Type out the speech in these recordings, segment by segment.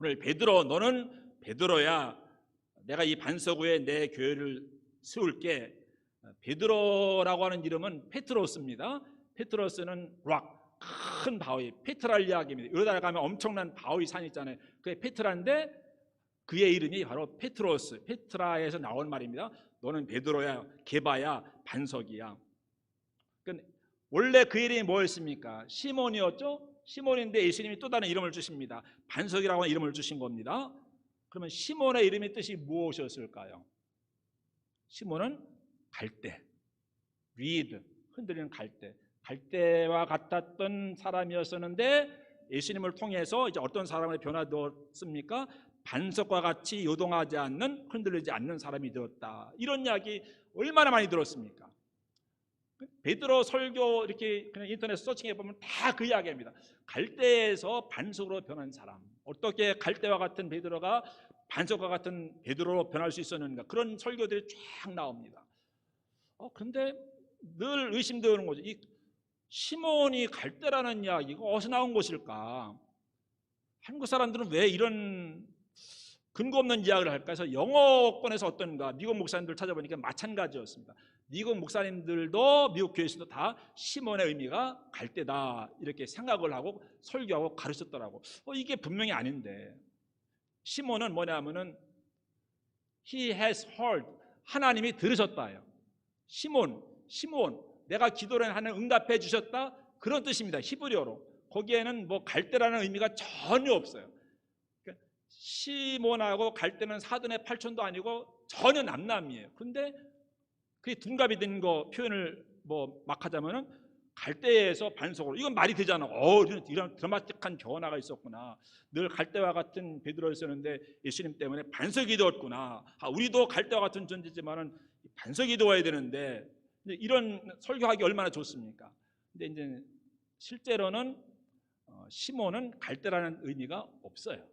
오늘 베드로, 너는 베드로야. 내가 이 반석 위에 내 교회를 세울게. 베드로라고 하는 이름은 페트로스입니다. 페트로스는 락, 큰 바위, 페트랄 이야기입니다. 여기다 가면 엄청난 바위 산 있잖아요. 그게 페트라인데 그의 이름이 바로 페트로스, 페트라에서 나온 말입니다. 너는 베드로야, 게바야, 반석이야. 그러니까 원래 그 이름이 뭐였습니까? 시몬이었죠. 시몬인데 예수님이 또 다른 이름을 주십니다. 반석이라고 하는 이름을 주신 겁니다. 그러면 시몬의 이름의 뜻이 무엇이었을까요? 시몬은 갈대, 리드, 흔들리는 갈대, 갈대와 같았던 사람이었었는데 예수님을 통해서 이제 어떤 사람의 변화되었습니까? 반석과 같이 요동하지 않는, 흔들리지 않는 사람이 되었다. 이런 이야기 얼마나 많이 들었습니까? 베드로 설교 이렇게 그냥 인터넷 서칭해 보면 다 그 이야기입니다. 갈대에서 반석으로 변한 사람, 어떻게 갈대와 같은 베드로가 반석과 같은 베드로로 변할 수 있었는가, 그런 설교들이 쫙 나옵니다. 그런데 늘 의심되는 거죠. 이 시몬이 갈대라는 이야기가 어디서 나온 것일까? 한국 사람들은 왜 이런 근거 없는 이야기를 할까 해서 영어권에서 어떤가 미국 목사님들 찾아보니까 마찬가지였습니다. 미국 목사님들도 미국 교회에서도 다 시몬의 의미가 갈대다 이렇게 생각을 하고 설교하고 가르쳤더라고. 이게 분명히 아닌데, 시몬은 뭐냐면은 He has heard, 하나님이 들으셨다요. 시몬, 내가 기도를 하는 응답해 주셨다, 그런 뜻입니다. 히브리어로. 거기에는 뭐 갈대라는 의미가 전혀 없어요. 시몬하고 갈대는 사돈의 팔촌도 아니고 전혀 남남이에요. 근데 그게 둔갑이 된 거 표현을 뭐 막 하자면은 갈대에서 반석으로, 이건 말이 되잖아. 이런 드라마틱한 변화가 있었구나. 늘 갈대와 같은 베드로였었는데 예수님 때문에 반석이 되었구나. 우리도 갈대와 같은 존재지만은 반석이 되어야 되는데, 이런 설교하기 얼마나 좋습니까? 근데 이제 실제로는 시몬은 갈대라는 의미가 없어요.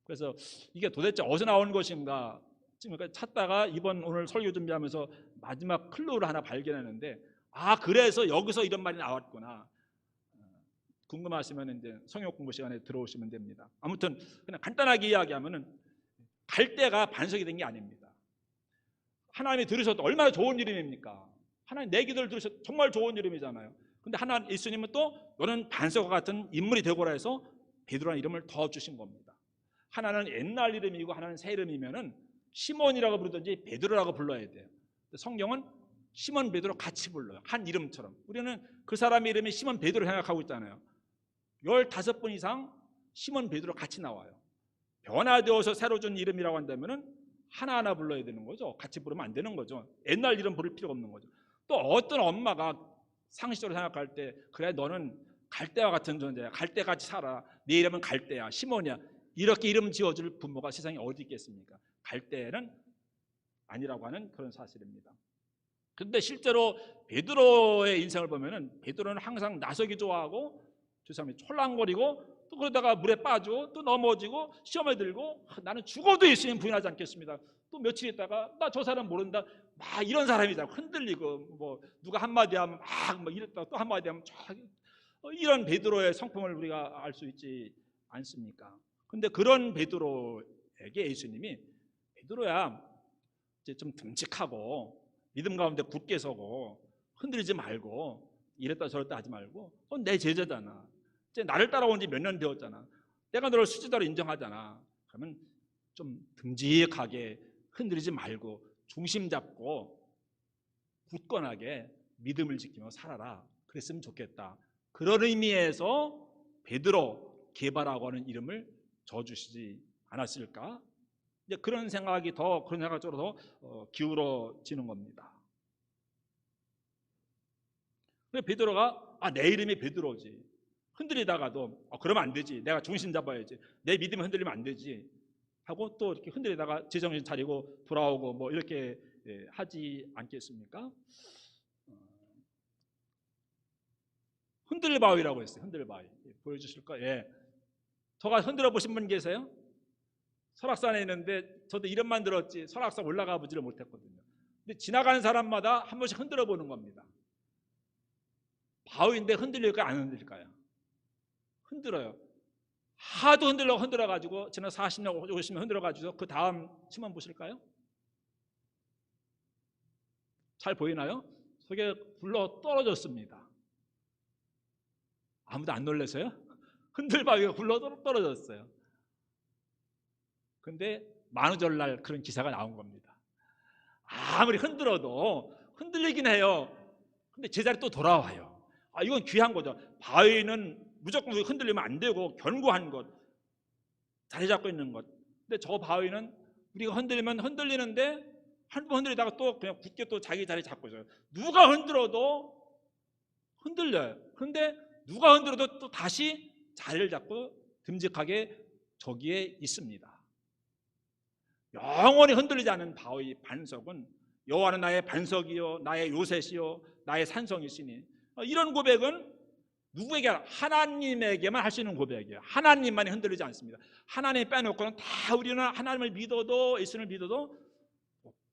그래서 이게 도대체 어디서 나온 것인가 지금 찾다가 오늘 설교 준비하면서 마지막 클로를 하나 발견했는데, 그래서 여기서 이런 말이 나왔구나. 궁금하시면 이제 성역 공부 시간에 들어오시면 됩니다. 아무튼 그냥 간단하게 이야기하면은 갈대가 반석이 된 게 아닙니다. 하나님이 들으셔도 얼마나 좋은 이름입니까? 하나님 내 기도를 들으셔도 정말 좋은 이름이잖아요. 근데 예수님은 또 너는 반석과 같은 인물이 되고라 해서 베드로라는 이름을 더 주신 겁니다. 하나는 옛날 이름이고 하나는 새 이름이면은 시몬이라고 부르든지 베드로라고 불러야 돼요. 성경은 시몬 베드로 같이 불러요. 한 이름처럼. 우리는 그 사람 이름이 시몬 베드로 생각하고 있잖아요. 15번 이상 시몬 베드로 같이 나와요. 변화되어서 새로 준 이름이라고 한다면은 하나하나 불러야 되는 거죠. 같이 부르면 안 되는 거죠. 옛날 이름 부를 필요가 없는 거죠. 또 어떤 엄마가 상식적으로 생각할 때, 그래 너는 갈대와 같은 존재야, 갈대같이 살아, 네 이름은 갈대야, 시몬이야, 이렇게 이름 지어줄 부모가 세상에 어디 있겠습니까? 갈대는 아니라고 하는 그런 사실입니다. 그런데 실제로 베드로의 인생을 보면은 베드로는 항상 나서기 좋아하고 주사람이 촐랑거리고 또 그러다가 물에 빠지고 또 넘어지고 시험에 들고 나는 죽어도 예수님 부인하지 않겠습니다. 또 며칠 있다가 나 저 사람 모른다, 막 이런 사람이다. 흔들리고 뭐 누가 한마디 하면 막 이랬다가 또 한마디 하면 쫙, 이런 베드로의 성품을 우리가 알 수 있지 않습니까? 근데 그런 베드로에게 예수님이 베드로야 이제 좀 듬직하고 믿음 가운데 굳게 서고 흔들리지 말고 이랬다 저랬다 하지 말고 내 제자잖아. 이제 나를 따라온 지 몇 년 되었잖아. 내가 너를 수지자로 인정하잖아. 그러면 좀 듬직하게 흔들리지 말고 중심 잡고 굳건하게 믿음을 지키며 살아라. 그랬으면 좋겠다. 그런 의미에서 베드로, 게바라고 하는 이름을 줘주시지 않았을까? 이제 그런 생각이 그런 생각 쪽으로 더 기울어지는 겁니다. 근데 베드로가 내 이름이 베드로지. 흔들리다가도 그러면 안 되지. 내가 중심 잡아야지. 내 믿음이 흔들리면 안 되지. 하고 또 이렇게 흔들리다가 제정신 차리고 돌아오고 뭐 이렇게 하지 않겠습니까? 흔들바위라고 했어요. 흔들바위. 보여주실까요? 예. 저가 흔들어 보신 분 계세요? 설악산에 있는데 저도 이름만 들었지 설악산 올라가 보지를 못했거든요. 근데 지나가는 사람마다 한 번씩 흔들어 보는 겁니다. 바위인데 흔들릴까요? 안 흔들릴까요? 흔들어요. 하도 흔들어가지고 지난 40년, 50년 흔들어가지고 그 다음 신문 보실까요? 잘 보이나요? 속에 굴러 떨어졌습니다. 아무도 안 놀라서요? 흔들바위가 굴러 떨어졌어요. 근데 만우절날 그런 기사가 나온 겁니다. 아무리 흔들어도 흔들리긴 해요. 근데 제자리 또 돌아와요. 이건 귀한 거죠. 바위는 무조건 흔들리면 안 되고 견고한 것, 자리 잡고 있는 것. 근데 저 바위는 우리가 흔들리면 흔들리는데 한 번 흔들리다가 또 그냥 굳게 또 자기 자리 잡고 있어요. 누가 흔들어도 흔들려요. 그런데 누가 흔들어도 또 다시 자리를 잡고 듬직하게 저기에 있습니다. 영원히 흔들리지 않는 바위 반석은 여호와는 나의 반석이요 나의 요새시요 나의 산성이시니, 이런 고백은 누구에게? 하나님에게만 할 수 있는 고백이에요. 하나님만이 흔들리지 않습니다. 하나님 빼놓고는 다 우리는 하나님을 믿어도 예수를 믿어도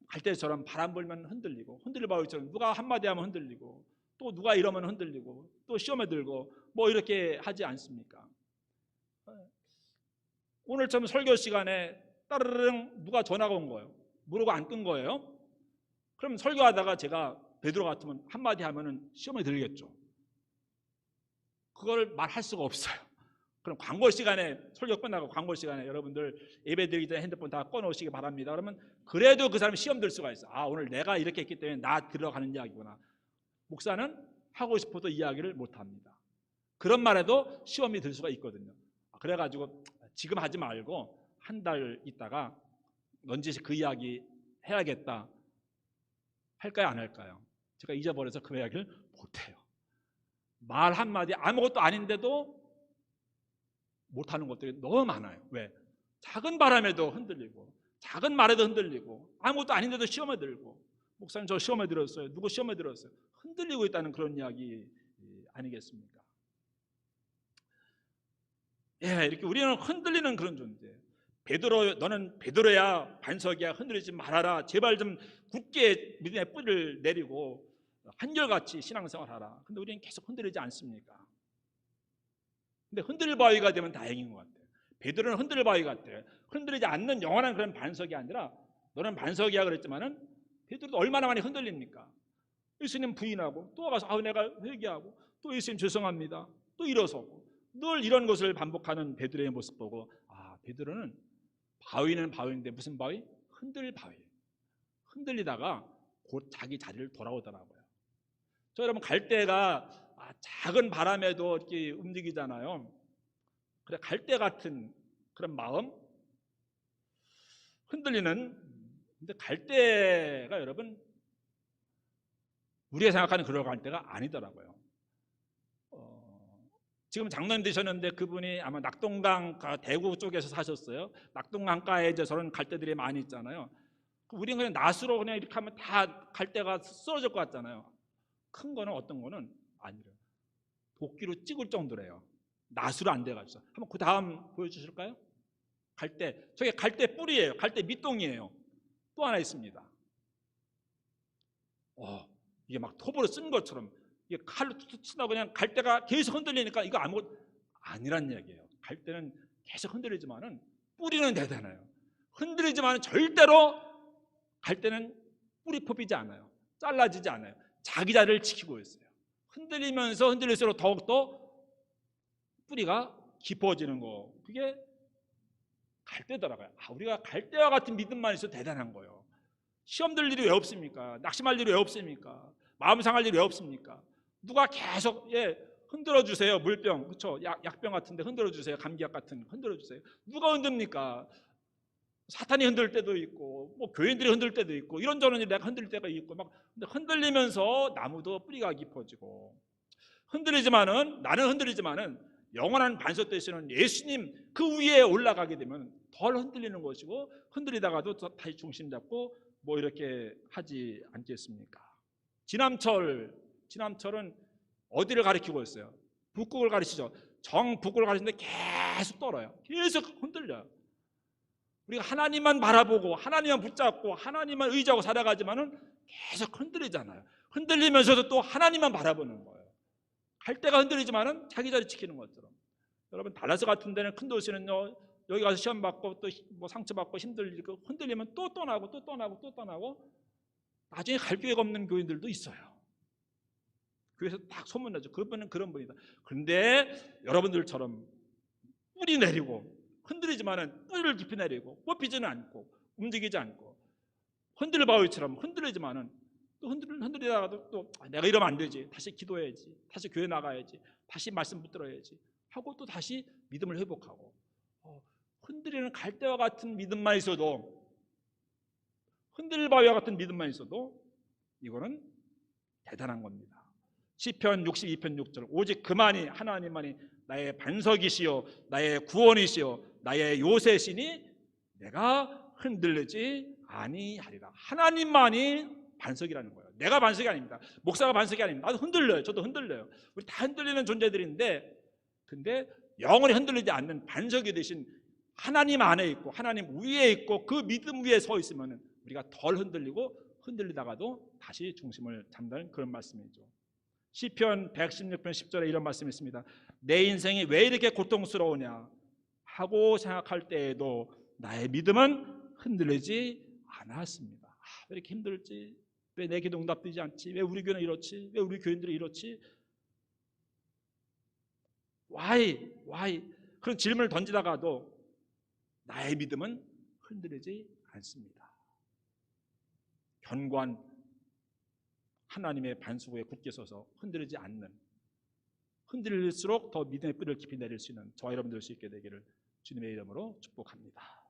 갈대처럼 바람 불면 흔들리고 흔들릴 바위처럼 누가 한마디 하면 흔들리고 또 누가 이러면 흔들리고 또 시험에 들고 뭐 이렇게 하지 않습니까? 오늘처럼 설교 시간에 따르릉 누가 전화가 온 거예요. 모르고 안 끈 거예요. 그럼 설교하다가 제가 베드로 같으면 한마디 하면은 시험에 들겠죠. 그걸 말할 수가 없어요. 그럼 광고 시간에, 설교 끝나고 광고 시간에 여러분들 예배 드리기 전에 핸드폰 다 꺼놓으시기 바랍니다. 그러면 그래도 그 사람이 시험 들 수가 있어요. 오늘 내가 이렇게 했기 때문에 나 들어가는 이야기구나. 목사는 하고 싶어도 이야기를 못합니다. 그런 말에도 시험이 들 수가 있거든요. 그래가지고 지금 하지 말고 한 달 있다가 넌지시 그 이야기 해야겠다 할까요, 안 할까요? 제가 잊어버려서 그 이야기를 못해요. 말 한마디 아무것도 아닌데도 못하는 것들이 너무 많아요. 왜? 작은 바람에도 흔들리고 작은 말에도 흔들리고 아무것도 아닌데도 시험에 들고, 목사님 저 시험에 들었어요. 누구 시험에 들었어요. 흔들리고 있다는 그런 이야기 아니겠습니까? 이렇게 우리는 흔들리는 그런 존재. 베드로, 너는 베드로야 반석이야, 흔들리지 말아라. 제발 좀 굳게 믿음의 뿌리를 내리고 한결같이 신앙생활하라. 근데 우리는 계속 흔들리지 않습니까? 근데 흔들릴 바위가 되면 다행인 것 같아요. 베드로는 흔들릴 바위 같아요. 흔들리지 않는 영원한 그런 반석이 아니라, 너는 반석이야 그랬지만은 베드로도 얼마나 많이 흔들립니까? 예수님 부인하고 또 와서 내가 회개하고 또 예수님 죄송합니다. 또 일어서고 늘 이런 것을 반복하는 베드로의 모습 보고 베드로는 바위는 바위인데 무슨 바위? 흔들릴 바위. 흔들리다가 곧 자기 자리를 돌아오더라고요. 저 여러분 갈대가 작은 바람에도 이렇게 움직이잖아요. 그래, 갈대 같은 그런 마음, 흔들리는. 근데 갈대가 여러분 우리가 생각하는 그런 갈대가 아니더라고요. 지금 장로님 되셨는데 그분이 아마 낙동강 대구 쪽에서 사셨어요. 낙동강가에 이제 저런 갈대들이 많이 있잖아요. 우리는 그냥 낫으로 그냥 이렇게 하면 다 갈대가 쓰러질 것 같잖아요. 큰 거는 어떤 거는 아니래요. 도끼로 찍을 정도래요. 낫으로 안 돼가지고. 한번 그 다음 보여주실까요? 갈대. 저게 갈대 뿌리예요. 갈대 밑동이에요. 또 하나 있습니다. 이게 막 톱으로 쓴 것처럼 이게 칼로 툭툭 치다 그냥 갈대가 계속 흔들리니까 이거 아무것도 아니란 얘기예요. 갈대는 계속 흔들리지만은 뿌리는 대단해요. 흔들리지만은 절대로 갈대는 뿌리 뽑히지 않아요. 잘라지지 않아요. 자기 자리를 지키고 있어요. 흔들리면서 흔들릴수록 더욱더 뿌리가 깊어지는 거, 그게 갈대더라고요. 우리가 갈대와 같은 믿음만 있어도 대단한 거예요. 시험 들 일이 왜 없습니까? 낙심할 일이 왜 없습니까? 마음 상할 일이 왜 없습니까? 누가 계속 흔들어 주세요. 물병, 그렇죠? 약병 같은데 흔들어 주세요. 감기약 같은 흔들어 주세요. 누가 흔듭니까? 사탄이 흔들 때도 있고, 뭐 교인들이 흔들 때도 있고, 이런저런 내가 흔들 때가 있고, 막 흔들리면서 나무도 뿌리가 깊어지고, 나는 흔들리지만은 영원한 반석 되시는 예수님 그 위에 올라가게 되면 덜 흔들리는 것이고, 흔들리다가도 다시 중심 잡고 뭐 이렇게 하지 않겠습니까? 진암철은 어디를 가리키고 있어요? 북극을 가리키죠. 정북극을 가리키는데 계속 떨어요. 계속 흔들려요. 우리가 하나님만 바라보고 하나님만 붙잡고 하나님만 의지하고 살아가지만은 계속 흔들리잖아요. 흔들리면서도 또 하나님만 바라보는 거예요. 갈대가 흔들리지만은 자기 자리 지키는 것처럼. 여러분 달라스 같은 데는 큰 도시는요, 여기 가서 시험 받고 또 뭐 상처 받고 힘들고 흔들리면 또 떠나고 또 떠나고 또 떠나고 나중에 갈 기회가 없는 교인들도 있어요. 그래서 딱 소문나죠. 그분은 그런 분이다. 그런데 여러분들처럼 뿌리 내리고 흔들리지만은 뿌리를 깊이 내리고 뽑히지는 않고 움직이지 않고 흔들 바위처럼 흔들리지만은 또 흔들리다가도 또 내가 이러면 안 되지. 다시 기도해야지. 다시 교회 나가야지. 다시 말씀 붙들어야지. 하고 또 다시 믿음을 회복하고 흔들리는 갈대와 같은 믿음만 있어도 흔들 바위와 같은 믿음만 있어도 이거는 대단한 겁니다. 시편 62편 6절 오직 그만이 하나님만이 나의 반석이시요 나의 구원이시요 나의 요새시니 내가 흔들리지 아니하리라. 하나님만이 반석이라는 거예요. 내가 반석이 아닙니다. 목사가 반석이 아닙니다. 나도 흔들려요. 저도 흔들려요. 우리 다 흔들리는 존재들인데 근데 영원히 흔들리지 않는 반석이 되신 하나님 안에 있고 하나님 위에 있고 그 믿음 위에 서 있으면 우리가 덜 흔들리고 흔들리다가도 다시 중심을 잡는 그런 말씀이죠. 시편 116편 10절에 이런 말씀이 있습니다. 내 인생이 왜 이렇게 고통스러우냐 하고 생각할 때에도 나의 믿음은 흔들리지 않았습니다. 왜 이렇게 힘들지? 왜 내 기도 응답되지 않지? 왜 우리 교회는 이렇지? 왜 우리 교인들이 이렇지? Why? 그런 질문을 던지다가도 나의 믿음은 흔들리지 않습니다. 견고한 하나님의 반석 위에 굳게 서서 흔들리지 않는, 흔들릴수록 더 믿음의 뿌리를 깊이 내릴 수 있는 저와 여러분 될 수 있게 되기를 주님의 이름으로 축복합니다.